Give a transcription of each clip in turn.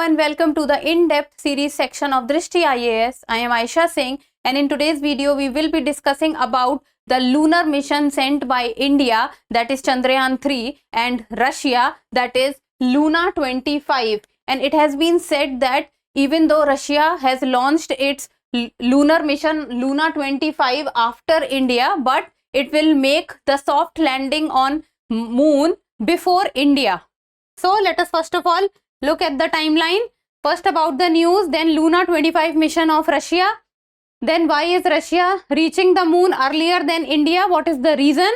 and welcome to the in-depth series section of Drishti IAS. I am Aisha Singh, and in today's video we will be discussing about the lunar mission sent by India, that is Chandrayaan 3, and Russia, that is Luna 25. And it has been said that even though Russia has launched its lunar mission Luna 25 after India, but it will make the soft landing on moon before India. So let us first of all look at the timeline. First about the news, then Luna 25 mission of Russia. Then why is Russia reaching the moon earlier than India? What is the reason?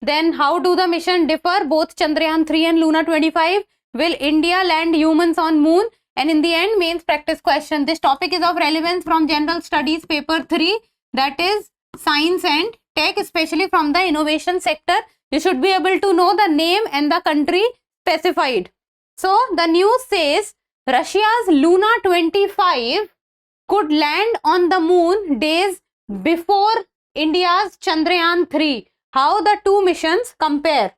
Then how do the mission differ, both Chandrayaan 3 and Luna 25? Will India land humans on moon? And in the end, mains practice question. This topic is of relevance from General Studies paper 3, that is Science and Tech, especially from the innovation sector. You should be able to know the name and the country specified. So the news says Russia's Luna 25 could land on the moon days before India's Chandrayaan 3. How the two missions compare?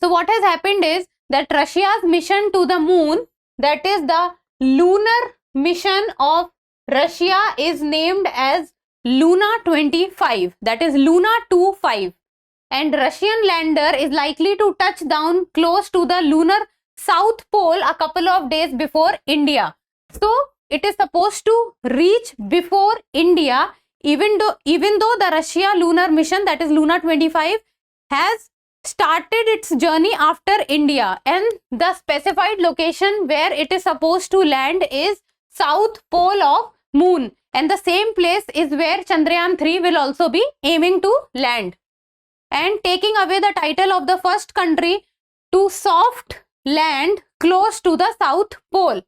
So what has happened is that Russia's mission to the moon, that is the lunar mission of Russia, is named as Luna 25, that is Luna 25. And Russian lander is likely to touch down close to the lunar south pole a couple of days before India. So it is supposed to reach before India, even though the Russia lunar mission, that is Luna 25, has started its journey after India, and the specified location where it is supposed to land is south pole of moon, and the same place is where Chandrayaan 3 will also be aiming to land, and taking away the title of the first country to soft land close to the south pole.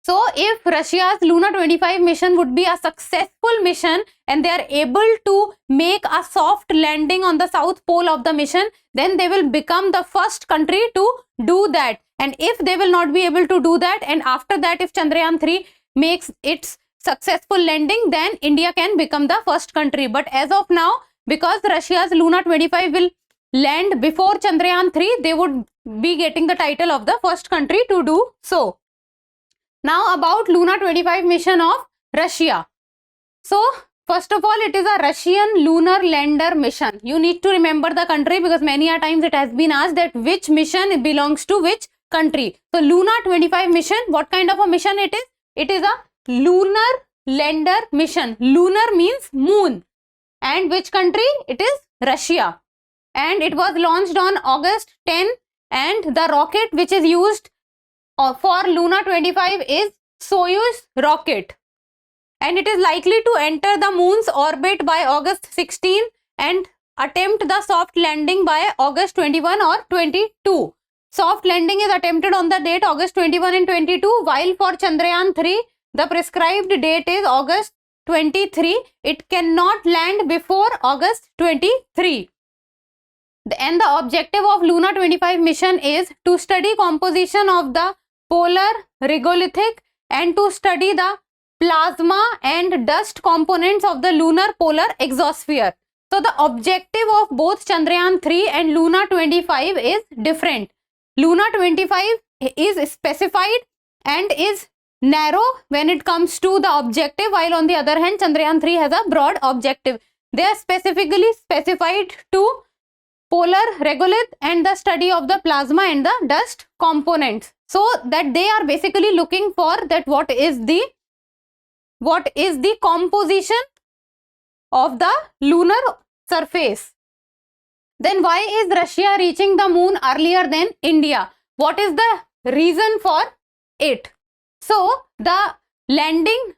So if Russia's Luna 25 mission would be a successful mission and they are able to make a soft landing on the south pole of the mission, then they will become the first country to do that. And if they will not be able to do that, and after that if Chandrayaan 3 makes its successful landing, then India can become the first country. But as of now, because Russia's Luna 25 will land before Chandrayaan 3, they would be getting the title of the first country to do so. Now about Luna 25 mission of Russia. So first of all, it is a Russian lunar lander mission. You need to remember the country because many a times it has been asked that which mission belongs to which country. So Luna 25 mission, what kind of a mission it is? It is a lunar lander mission. Lunar means moon. And which country? It is Russia. And it was launched on August 10, and the rocket which is used for Luna 25 is Soyuz rocket, and it is likely to enter the moon's orbit by August 16 and attempt the soft landing by August 21 or 22. Soft landing is attempted on the date August 21 and 22, while for Chandrayaan 3 the prescribed date is August 23. It cannot land before August 23. And the objective of Luna 25 mission is to study composition of the polar regolithic and to study the plasma and dust components of the lunar polar exosphere. So the objective of both Chandrayaan 3 and Luna 25 is different. Luna 25 is specified and is narrow when it comes to the objective, while on the other hand Chandrayaan 3 has a broad objective. They are specifically specified to polar regolith and the study of the plasma and the dust components. So that they are basically looking for that what is the composition of the lunar surface. Then why is Russia reaching the moon earlier than India? What is the reason for it? So the landing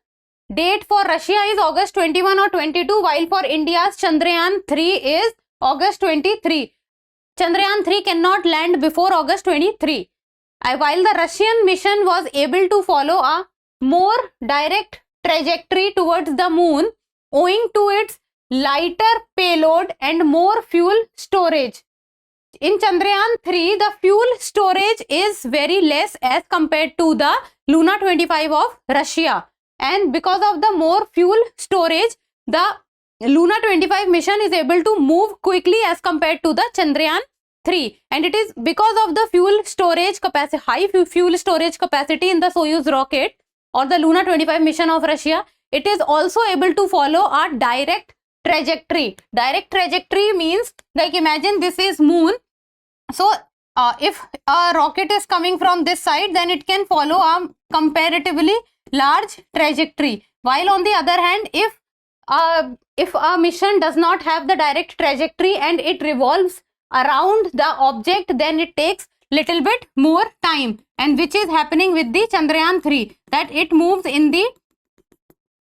date for Russia is August 21 or 22, while for India's Chandrayaan 3 is August 23. Chandrayaan 3 cannot land before August 23. While the Russian mission was able to follow a more direct trajectory towards the moon owing to its lighter payload and more fuel storage. In Chandrayaan 3, the fuel storage is very less as compared to the Luna 25 of Russia. And because of the more fuel storage, the Luna 25 mission is able to move quickly as compared to the Chandrayaan 3, and it is because of the fuel storage capacity, high fuel storage capacity in the Soyuz rocket or the Luna 25 mission of Russia. It is also able to follow a direct trajectory. Direct trajectory means, like, imagine this is moon. So if a rocket is coming from this side, then it can follow a comparatively large trajectory. While on the other hand, if a mission does not have the direct trajectory and it revolves around the object, then it takes little bit more time, and which is happening with the Chandrayaan 3, that it moves in the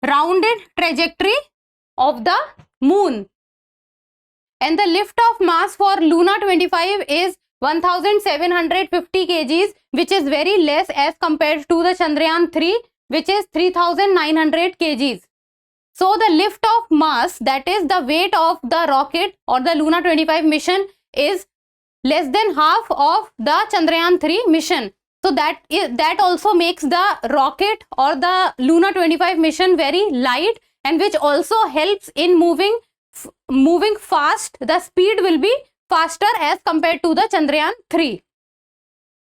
rounded trajectory of the moon. And the lift off mass for Luna 25 is 1750 kgs, which is very less as compared to the Chandrayaan 3, which is 3900 kgs. So the lift off mass, that is the weight of the rocket or the Luna 25 mission, is less than half of the Chandrayaan 3 mission. So that also makes the rocket or the Luna 25 mission very light, and which also helps in moving fast. The speed will be faster as compared to the Chandrayaan 3.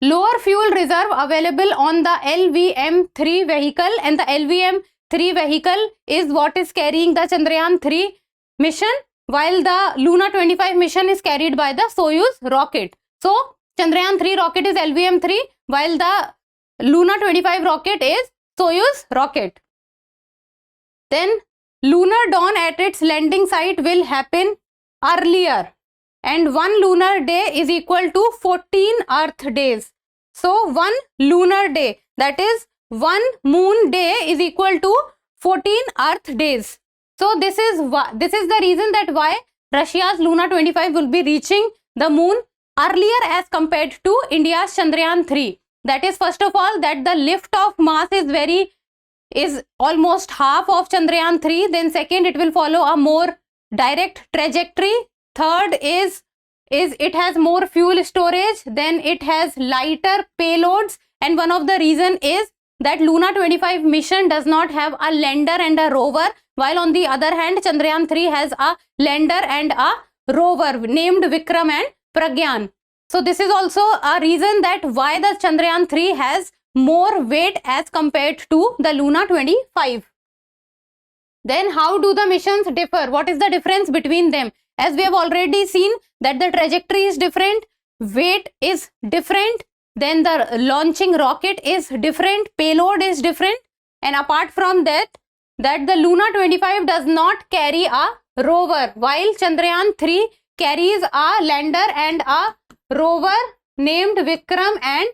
Lower fuel reserve available on the LVM-3 vehicle, and the LVM-3 vehicle is what is carrying the Chandrayaan 3 mission, while the Luna 25 mission is carried by the Soyuz rocket. So Chandrayaan 3 rocket is LVM-3, while the Luna 25 rocket is Soyuz rocket. Then lunar dawn at its landing site will happen earlier, and 1 lunar day is equal to 14 earth days. So 1 lunar day, that is 1 moon day, is equal to 14 earth days. So this is the reason that why Russia's Luna 25 will be reaching the moon earlier as compared to India's Chandrayaan 3. That is, first of all, that the lift off mass is almost half of Chandrayaan 3. Then second, it will follow a more direct trajectory. Third is it has more fuel storage. Then it has lighter payloads, and one of the reason is that Luna 25 mission does not have a lander and a rover, while on the other hand Chandrayaan 3 has a lander and a rover named Vikram and Pragyan. So this is also a reason that why the Chandrayaan 3 has more weight as compared to the Luna 25. Then how do the missions differ? What is the difference between them? As we have already seen that the trajectory is different, weight is different, then the launching rocket is different, payload is different, and apart from that the Luna 25 does not carry a rover, while Chandrayaan 3 carries a lander and a rover named Vikram and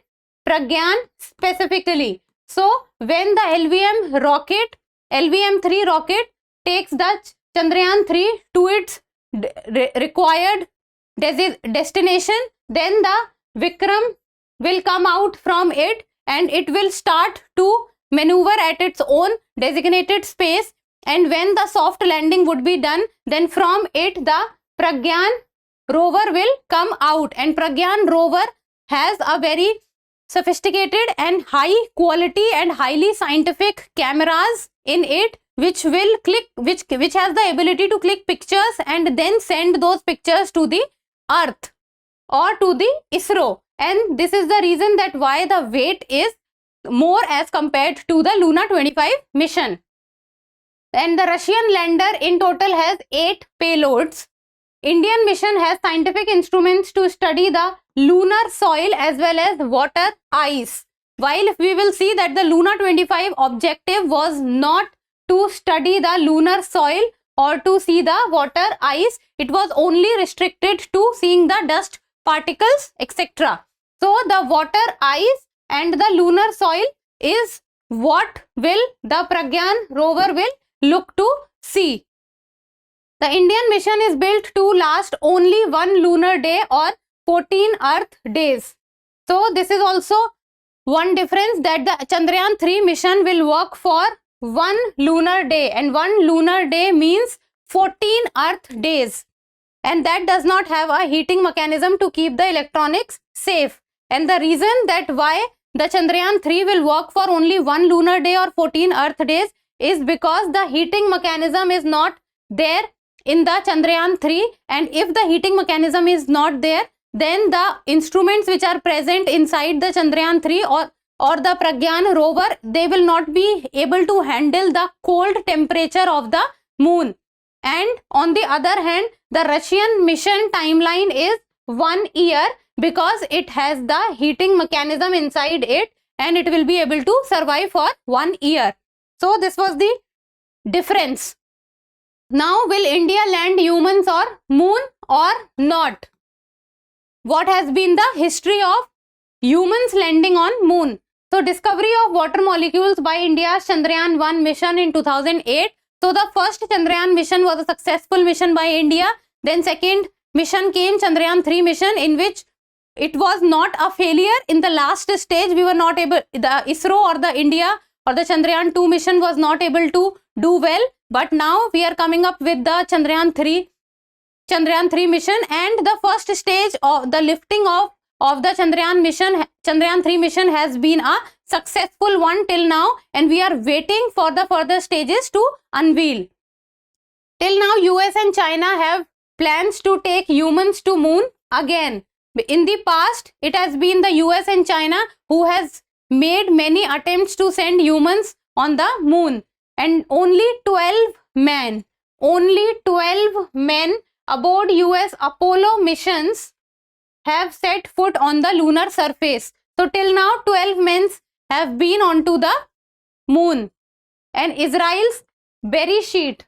Pragyan specifically. So when the LVM-3 rocket takes the Chandrayaan 3 to its required destination, then the Vikram will come out from it and it will start to maneuver at its own designated space, and when the soft landing would be done, then from it the Pragyan rover will come out, and Pragyan rover has a very sophisticated and high quality and highly scientific cameras in it, which has the ability to click pictures and then send those pictures to the Earth or to the ISRO. And this is the reason that why the weight is more as compared to the Luna 25 mission. And the Russian lander in total has 8 payloads. Indian mission has scientific instruments to study the lunar soil as well as water ice. While we will see that the Luna 25 objective was not to study the lunar soil or to see the water ice, it was only restricted to seeing the dust particles, etc. So the water ice and the lunar soil is what will the Pragyan rover will look to see. The Indian mission is built to last only 1 lunar day or 14 earth days. So this is also one difference, that the Chandrayaan 3 mission will work for 1 lunar day, and 1 lunar day means 14 earth days, and that does not have a heating mechanism to keep the electronics safe. And the reason that why the Chandrayaan 3 will work for only 1 lunar day or 14 earth days is because the heating mechanism is not there in the Chandrayaan 3, and if the heating mechanism is not there, then the instruments which are present inside the Chandrayaan 3 or the Pragyan rover, they will not be able to handle the cold temperature of the moon. And on the other hand, the Russian mission timeline is 1 year because it has the heating mechanism inside it and it will be able to survive for 1 year. So this was the difference. Now, will India land humans on moon or not? What has been the history of humans landing on moon? So, discovery of water molecules by India's Chandrayaan 1 mission in 2008. So, the first Chandrayaan mission was a successful mission by India. Then second mission came Chandrayaan 3 mission, in which it was not a failure. In the last stage, we were not able, the ISRO or the India or the Chandrayaan 2 mission was not able to do well. But now we are coming up with the Chandrayaan 3 mission, and the first stage of the lifting of the Chandrayaan 3 mission has been a successful one till now, and we are waiting for the further stages to unveil. Till now, US and China have plans to take humans to moon again. In the past, it has been the US and China who has made many attempts to send humans on the moon, and only 12 men aboard US Apollo missions have set foot on the lunar surface. So till now 12 men have been onto the moon. And Israel's Bereshit,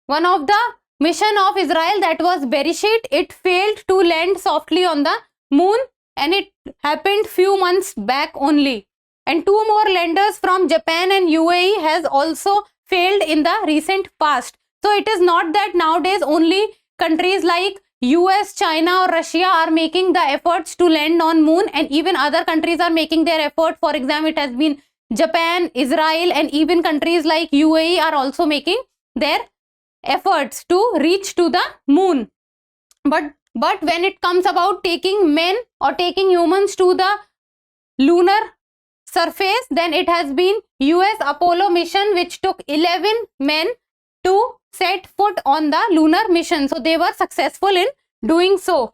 one of the mission of Israel, that was Bereshit, it failed to land softly on the moon, and it happened few months back only. And 2 more landers from Japan and UAE has also failed in the recent past. So it is not that nowadays only countries like US, China or Russia are making the efforts to land on moon, and even other countries are making their effort. For example, it has been Japan, Israel, and even countries like UAE are also making their efforts to reach to the moon. But when it comes about taking men or taking humans to the lunar surface, then it has been US Apollo mission which took 11 men to set foot on the lunar mission. So they were successful in doing so.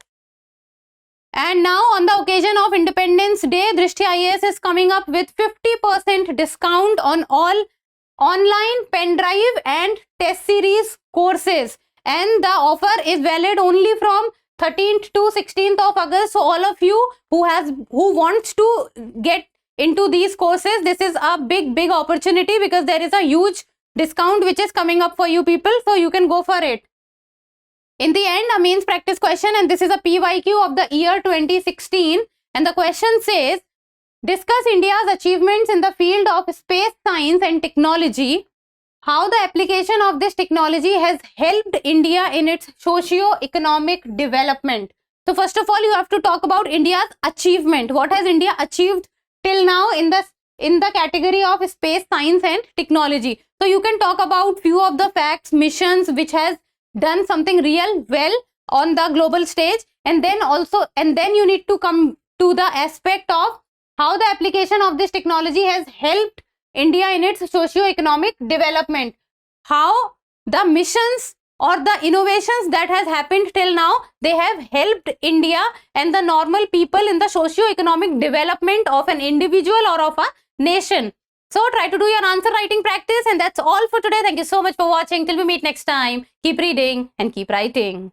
And now on the occasion of Independence Day, Drishti IAS is coming up with 50% discount on all online pen drive and test series courses. And the offer is valid only from 13th to 16th of August. So all of you who wants to get into these courses, this is a big opportunity, because there is a huge discount which is coming up for you people, so you can go for it. In the end, a mains practice question, and this is a PYQ of the year 2016, and the question says, discuss India's achievements in the field of space science and technology, how the application of this technology has helped India in its socio-economic development. So first of all, you have to talk about India's achievement. What has India achieved till now in the category of space science and technology? So you can talk about few of the facts, missions which has done something real well on the global stage, and then you need to come to the aspect of how the application of this technology has helped India in its socio-economic development. How the missions or the innovations that has happened till now, they have helped India and the normal people in the socio-economic development of an individual or of a nation. So try to do your answer writing practice, and that's all for today. Thank you so much for watching. Till we meet next time, keep reading and keep writing.